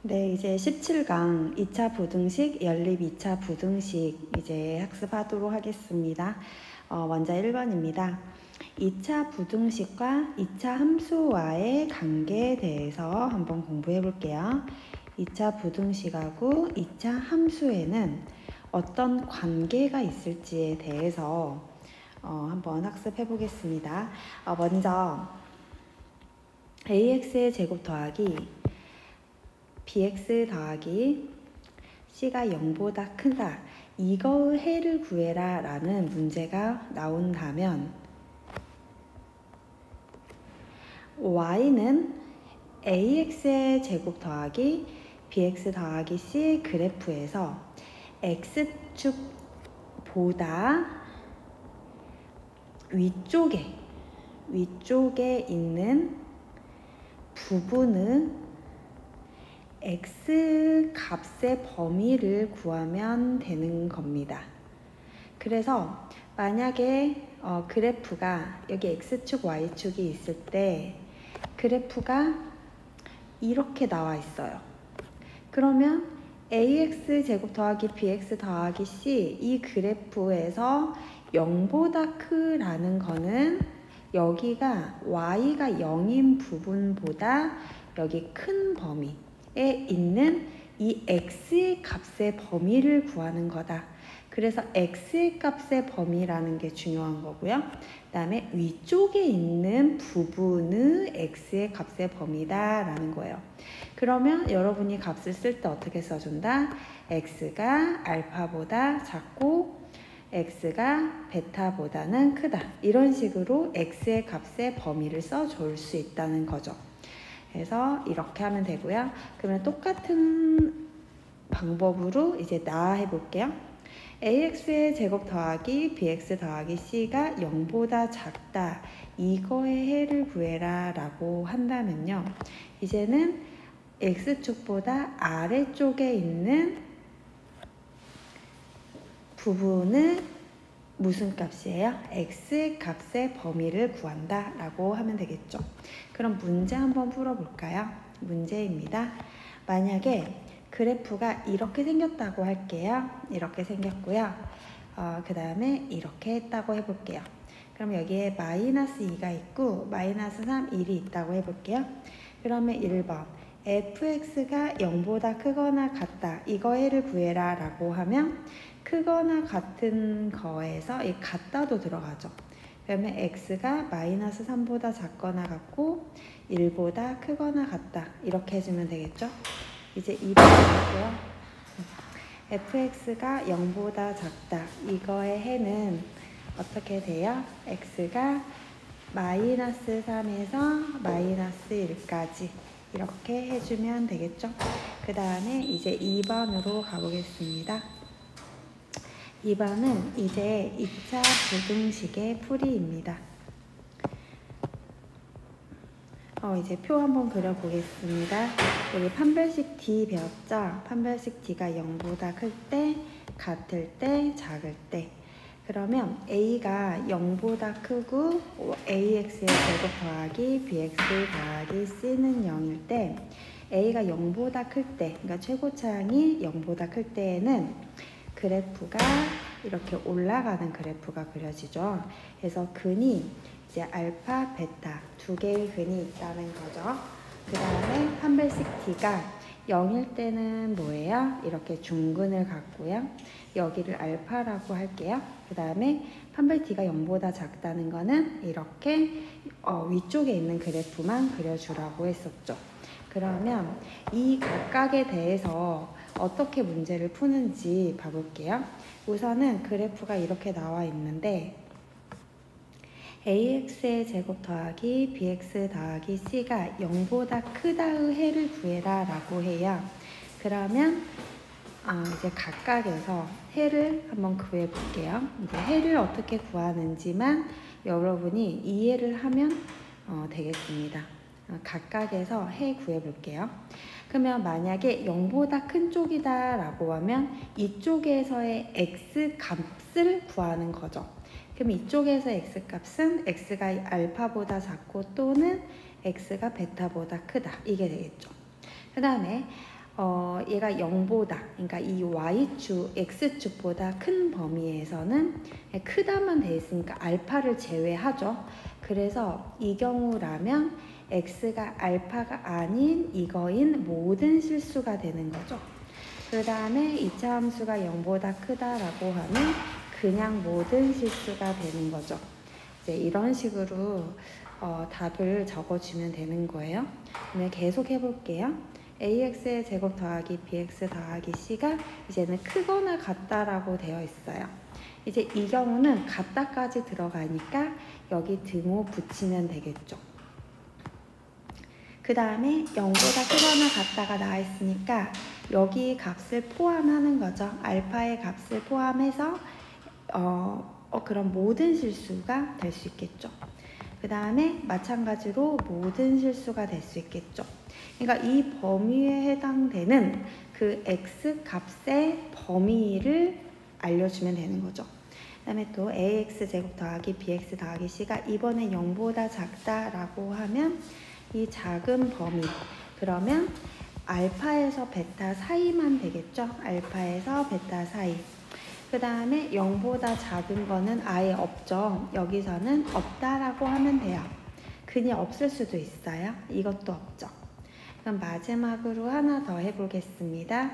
네, 이제 17강 2차 부등식, 연립 2차 부등식 이제 학습하도록 하겠습니다. 먼저 1번입니다. 2차 부등식과 2차 함수와의 관계에 대해서 한번 공부해 볼게요. 2차 부등식하고 2차 함수에는 어떤 관계가 있을지에 대해서 한번 학습해 보겠습니다. 먼저 ax의 제곱 더하기 bx 더하기 c가 0보다 크다. 이거의 해를 구해라 라는 문제가 나온다면 y는 ax의 제곱 더하기 bx 더하기 c의 그래프에서 x축보다 위쪽에 있는 부분의 x 값의 범위를 구하면 되는 겁니다. 그래서 만약에 그래프가 여기 x축, y축이 있을 때 그래프가 이렇게 나와 있어요. 그러면 ax 제곱 더하기 bx 더하기 c 이 그래프에서 0보다 크라는 거는 여기가 y가 0인 부분보다 여기 큰 범위에 있는 이 x의 값의 범위를 구하는 거다. 그래서 x의 값의 범위라는 게 중요한 거고요. 그 다음에 위쪽에 있는 부분의 x의 값의 범위다 라는 거예요. 그러면 여러분이 값을 쓸 때 어떻게 써준다? x가 알파보다 작고 x가 베타보다는 크다. 이런 식으로 x의 값의 범위를 써줄 수 있다는 거죠. 그래서 이렇게 하면 되고요. 그러면 똑같은 방법으로 이제 나해 볼게요. ax의 제곱 더하기 bx 더하기 c가 0보다 작다. 이거의 해를 구해라 라고 한다면요. 이제는 x축보다 아래쪽에 있는 부분은 무슨 값이에요? x의 값의 범위를 구한다 라고 하면 되겠죠. 그럼 문제 한번 풀어볼까요? 문제입니다. 만약에 그래프가 이렇게 생겼다고 할게요. 이렇게 생겼고요. 그 다음에 이렇게 했다고 해볼게요. 그럼 여기에 마이너스 2가 있고 마이너스 3, 1이 있다고 해볼게요. 그러면 1번 fx가 0보다 크거나 같다. 이거 해를 구해라 라고 하면 크거나 같은 거에서 이 같다도 들어가죠. 그러면 x가 마이너스 3보다 작거나 같고 1보다 크거나 같다. 이렇게 해주면 되겠죠. 이제 2번이고요. fx가 0보다 작다. 이거의 해는 어떻게 돼요? x가 마이너스 3에서 마이너스 1까지 이렇게 해주면 되겠죠. 그 다음에 이제 2번으로 가보겠습니다. 2번은 이제 2차 부등식의 풀이입니다. 이제 표 한번 그려보겠습니다. 여기 판별식 D 배웠죠? 판별식 D가 0보다 클 때, 같을 때, 작을 때. 그러면 A가 0보다 크고 AX의 제곱 더하기 BX 더하기 C는 0일 때 A가 0보다 클 때, 그러니까 최고차항이 0보다 클 때에는 그래프가 이렇게 올라가는 그래프가 그려지죠. 그래서 근이 이제 알파, 베타 두 개의 근이 있다는 거죠. 그 다음에 판별식 D가 0일 때는 뭐예요? 이렇게 중근을 갖고요. 여기를 알파라고 할게요. 그 다음에 판별 D가 0보다 작다는 거는 이렇게 위쪽에 있는 그래프만 그려주라고 했었죠. 그러면 이 각각에 대해서 어떻게 문제를 푸는지 봐볼게요. 우선은 그래프가 이렇게 나와 있는데 ax의 제곱 더하기 bx 더하기 c가 0보다 크다의 해를 구해라 라고 해요. 그러면 이제 각각에서 해를 한번 구해 볼게요. 이제 해를 어떻게 구하는지만 여러분이 이해를 하면 되겠습니다. 각각에서 해 구해 볼게요. 그러면 만약에 0보다 큰 쪽이다 라고 하면 이쪽에서의 x 값을 구하는 거죠. 그럼 이쪽에서 x값은 x가 알파보다 작고 또는 x가 베타보다 크다. 이게 되겠죠. 그 다음에 얘가 0보다, 그러니까 이 y축, x축보다 큰 범위에서는 크다만 돼 있으니까 알파를 제외하죠. 그래서 이 경우라면 x가 알파가 아닌 이거인 모든 실수가 되는 거죠. 그 다음에 2차 함수가 0보다 크다라고 하면 그냥 모든 실수가 되는 거죠. 이제 이런 식으로 답을 적어주면 되는 거예요. 그러면 계속 해볼게요. ax의 제곱 더하기 bx 더하기 c가 이제는 크거나 같다라고 되어 있어요. 이제 이 경우는 같다까지 들어가니까 여기 등호 붙이면 되겠죠. 그 다음에 0보다 크거나 같다가 나와 있으니까 여기 값을 포함하는 거죠. 알파의 값을 포함해서 그럼 모든 실수가 될 수 있겠죠. 그 다음에 마찬가지로 모든 실수가 될 수 있겠죠. 그러니까 이 범위에 해당되는 그 x 값의 범위를 알려주면 되는 거죠. 그 다음에 또 ax 제곱 더하기 bx 더하기 c가 이번에 0보다 작다라고 하면 이 작은 범위, 그러면 알파에서 베타 사이만 되겠죠. 알파에서 베타 사이. 그 다음에 0보다 작은 거는 아예 없죠. 여기서는 없다라고 하면 돼요. 그냥 없을 수도 있어요. 이것도 없죠. 그럼 마지막으로 하나 더 해보겠습니다.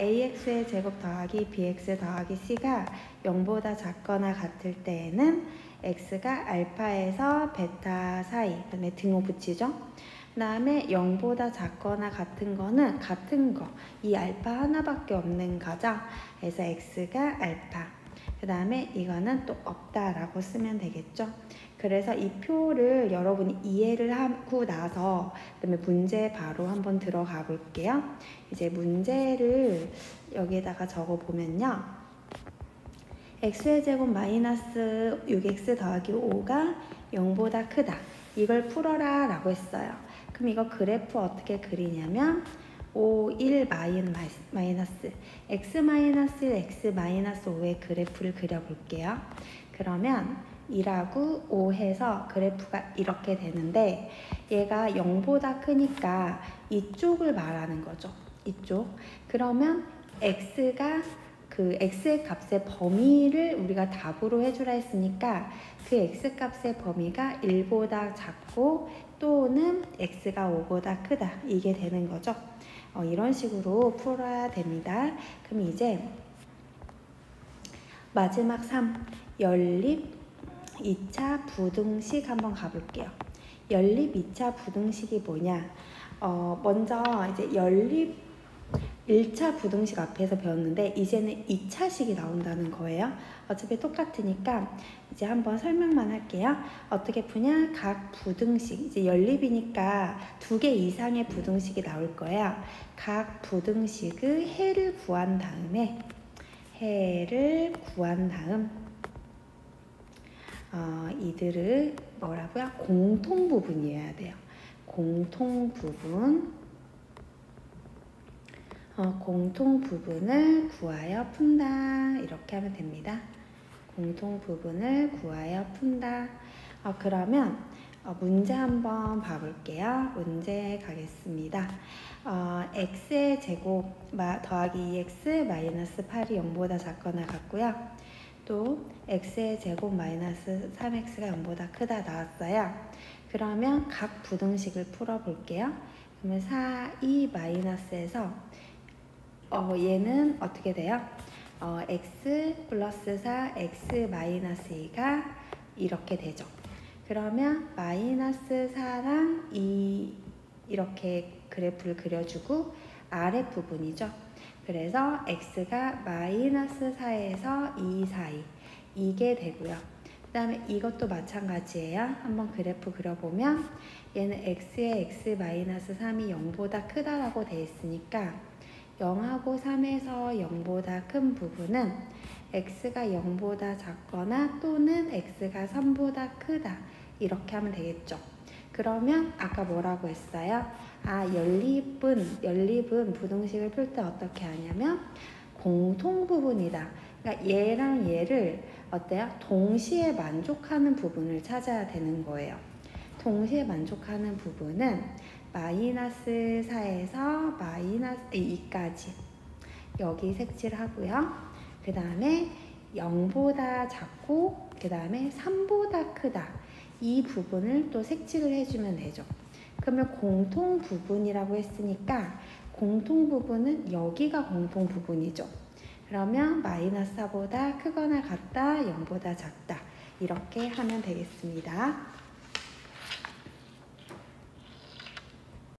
ax의 제곱 더하기 bx 더하기 c가 0보다 작거나 같을 때에는 x가 알파에서 베타 사이, 그다음에 등호 붙이죠. 그 다음에 0보다 작거나 같은 거는 같은 거, 이 알파 하나밖에 없는 거죠. 그래서 x가 알파, 그 다음에 이거는 또 없다라고 쓰면 되겠죠. 그래서 이 표를 여러분이 이해를 하고 나서 그다음에 문제 바로 한번 들어가 볼게요. 이제 문제를 여기에다가 적어 보면요. x의 제곱 마이너스 6x 더하기 5가 0보다 크다. 이걸 풀어라 라고 했어요. 그럼 이거 그래프 어떻게 그리냐면 5, 1 마이너스 x 마이너스 x 마이너스 5의 그래프를 그려볼게요. 그러면 2라고 5 해서 그래프가 이렇게 되는데 얘가 0보다 크니까 이쪽을 말하는 거죠. 이쪽. 그러면 x가 그 x의 값의 범위를 우리가 답으로 해주라 했으니까 그 x 값의 범위가 1보다 작고 또는 x가 5보다 크다. 이게 되는 거죠. 이런 식으로 풀어야 됩니다. 그럼 이제 마지막 3, 연립 2차 부등식 한번 가볼게요. 연립 2차 부등식이 뭐냐? 먼저 이제 연립 1차 부등식 앞에서 배웠는데 이제는 2차식이 나온다는 거예요. 어차피 똑같으니까 이제 한번 설명만 할게요. 어떻게 푸냐? 각 부등식, 이제 연립이니까 2개 이상의 부등식이 나올 거예요. 각 부등식의 해를 구한 다음 이들을 뭐라고요? 공통 부분이어야 돼요. 공통 부분을 구하여 푼다. 이렇게 하면 됩니다. 공통 부분을 구하여 푼다. 그러면 문제 한번 봐볼게요. 문제 가겠습니다. x의 제곱 더하기 2x 마이너스 8이 0보다 작거나 같고요. 또 x의 제곱 마이너스 3x가 0보다 크다 나왔어요. 그러면 각 부등식을 풀어볼게요. 그러면 4, 2 마이너스에서 얘는 어떻게 돼요? x 플러스 4, x 마이너스 2가 이렇게 되죠. 그러면 마이너스 4랑 2 이렇게 그래프를 그려주고 아랫부분이죠. 그래서 x가 마이너스 4에서 2 사이 이게 되고요. 그 다음에 이것도 마찬가지예요. 한번 그래프 그려보면 얘는 x의 x 마이너스 3이 0보다 크다라고 돼 있으니까 0하고 3에서 0보다 큰 부분은 x가 0보다 작거나 또는 x가 3보다 크다 이렇게 하면 되겠죠. 그러면 아까 뭐라고 했어요? 연립은 부등식을 풀 때 어떻게 하냐면 공통 부분이다. 그러니까 얘랑 얘를 어때요? 동시에 만족하는 부분을 찾아야 되는 거예요. 동시에 만족하는 부분은 마이너스 4에서 마이너스 2까지 여기 색칠을 하고요. 그 다음에 0보다 작고 그 다음에 3보다 크다 이 부분을 또 색칠을 해주면 되죠. 그러면 공통 부분이라고 했으니까 공통 부분은 여기가 공통 부분이죠. 그러면 마이너스 4보다 크거나 같다, 0보다 작다 이렇게 하면 되겠습니다.